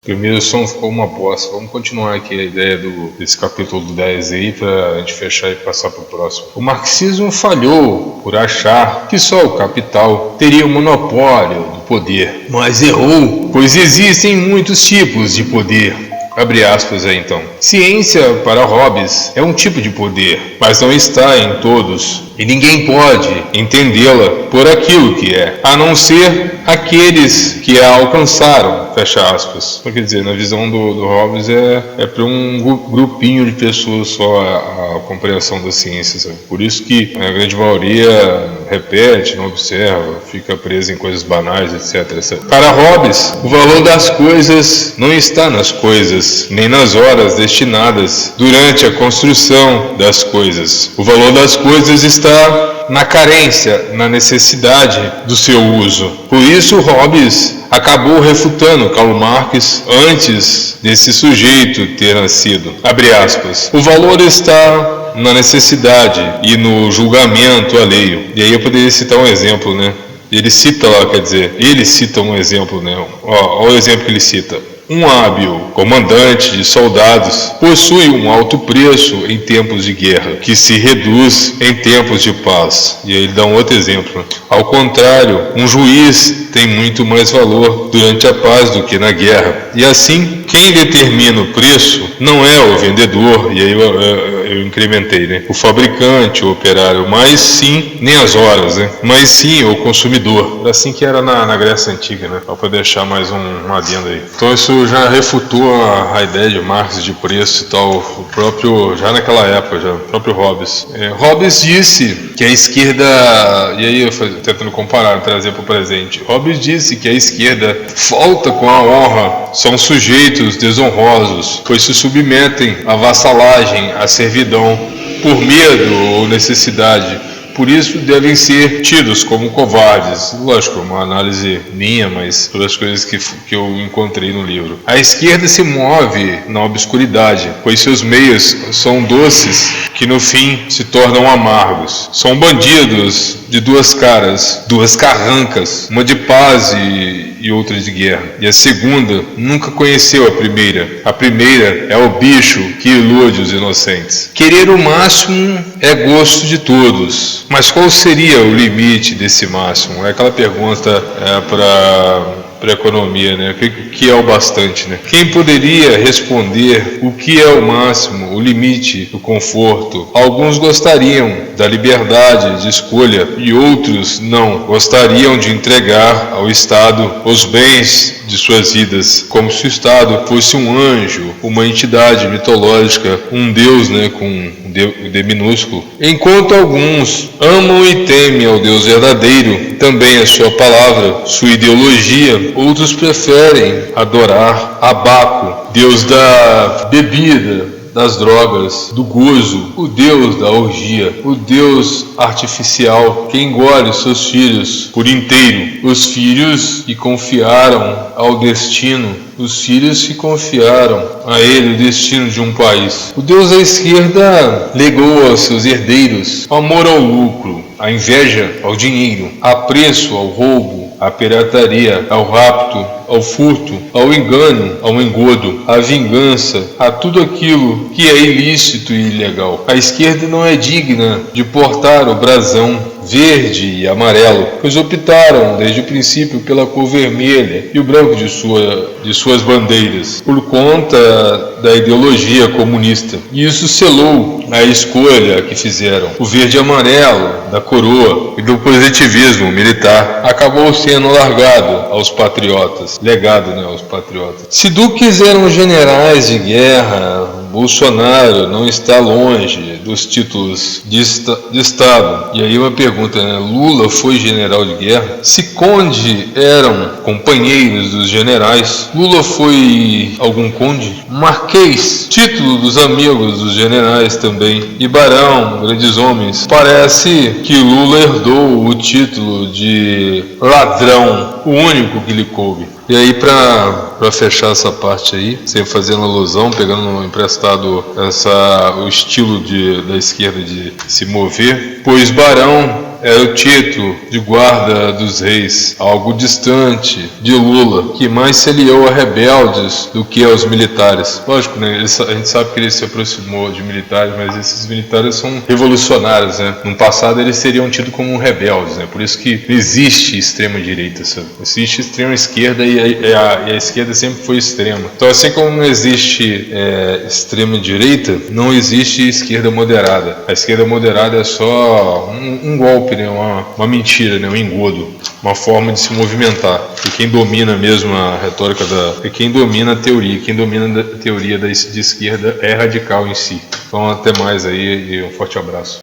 Primeiro som ficou uma bosta. Vamos continuar aqui a ideia desse capítulo 10 aí pra gente fechar e passar pro próximo. O marxismo falhou por achar que só o capital teria o monopólio do poder, mas errou, pois existem muitos tipos de poder. Abre aspas aí então. Ciência para Hobbes é um tipo de poder, mas não está em todos, e ninguém pode entendê-la por aquilo que é, a não ser aqueles que a alcançaram, fecha aspas. Então, quer dizer, na visão do Hobbes é para um grupinho de pessoas só a compreensão da ciência, sabe? Por isso que a grande maioria repete, não observa, fica presa em coisas banais, etc. Para Hobbes, o valor das coisas não está nas coisas, nem nas horas destinadas durante a construção das coisas. O valor das coisas está na carência, na necessidade do seu uso. Por isso, Hobbes acabou refutando Karl Marx antes desse sujeito ter nascido. Abre aspas. O valor está na necessidade e no julgamento alheio. E aí eu poderia citar um exemplo, né? Ele cita um exemplo, né? Olha o exemplo que ele cita. Um hábil comandante de soldados possui um alto preço em tempos de guerra, que se reduz em tempos de paz. E aí ele dá um outro exemplo. Ao contrário, um juiz tem muito mais valor durante a paz do que na guerra. E assim, quem determina o preço não é o vendedor, e aí eu incrementei, né? O fabricante, o operário, mas sim, nem as horas, né? Mas sim o consumidor. Assim que era na Grécia Antiga, né? Só para deixar mais um adendo aí. Então isso já refutou a ideia de Marx de preço e tal, o próprio, já naquela época, o próprio Hobbes. Hobbes disse que a esquerda, e aí eu tentando comparar, trazer para o presente, Hobbes disse que a esquerda falta com a honra, são sujeitos desonrosos, pois se submetem à vassalagem, à servidão, por medo ou necessidade. Por isso devem ser tidos como covardes. Lógico, uma análise minha, mas todas as coisas que eu encontrei no livro. A esquerda se move na obscuridade, pois seus meios são doces que no fim se tornam amargos. São bandidos de duas caras, duas carrancas, uma de paz e outra de guerra. E a segunda nunca conheceu a primeira. A primeira é o bicho que ilude os inocentes. Querer o máximo é gosto de todos. Mas qual seria o limite desse máximo? É aquela pergunta para economia, né? O que é o bastante, né? Quem poderia responder o que é o máximo, o limite do conforto? Alguns gostariam da liberdade de escolha e outros não. Gostariam de entregar ao Estado os bens de suas vidas, como se o Estado fosse um anjo, uma entidade mitológica, um Deus, né, com D minúsculo. Enquanto alguns amam e temem ao Deus verdadeiro, também a sua palavra, sua ideologia, outros preferem adorar Abaco, Deus da bebida, das drogas, do gozo, o Deus da orgia, o Deus artificial que engole seus filhos por inteiro, os filhos que confiaram ao destino, os filhos que confiaram a ele o destino de um país. O Deus da esquerda legou aos seus herdeiros o amor ao lucro, a inveja ao dinheiro, apreço ao roubo, à pirataria, ao rapto, ao furto, ao engano, ao engodo, à vingança, a tudo aquilo que é ilícito e ilegal. A esquerda não é digna de portar o brasão verde e amarelo, pois optaram desde o princípio pela cor vermelha e o branco de suas bandeiras, por conta da ideologia comunista. E isso selou a escolha que fizeram. O verde e amarelo da coroa e do positivismo militar acabou sendo largado aos patriotas, legado, né, aos patriotas. Se duques eram generais de guerra, Bolsonaro não está longe dos títulos de Estado. E aí uma pergunta, né? Lula foi general de guerra? Se conde eram companheiros dos generais, Lula foi algum conde? Marquês, título dos amigos dos generais também. E barão, grandes homens. Parece que Lula herdou o título de ladrão, o único que lhe coube. E aí, para fechar essa parte aí, sempre fazendo alusão, pegando emprestado o estilo da esquerda de se mover, pois barão era o título de guarda dos reis, algo distante de Lula, que mais se aliou a rebeldes do que aos militares. Lógico, né? A gente sabe que ele se aproximou de militares, mas esses militares são revolucionários, né? No passado eles seriam tidos como rebeldes, né? Por isso que não existe extrema direita, sabe? Existe extrema esquerda e a esquerda sempre foi extrema. Então, assim como não existe extrema direita, não existe esquerda moderada. A esquerda moderada é só um golpe, né? Uma mentira, né? Um engodo, uma forma de se movimentar. E quem domina mesmo a retórica quem domina a teoria, quem domina a teoria de esquerda é radical em si. Então, até mais aí e um forte abraço.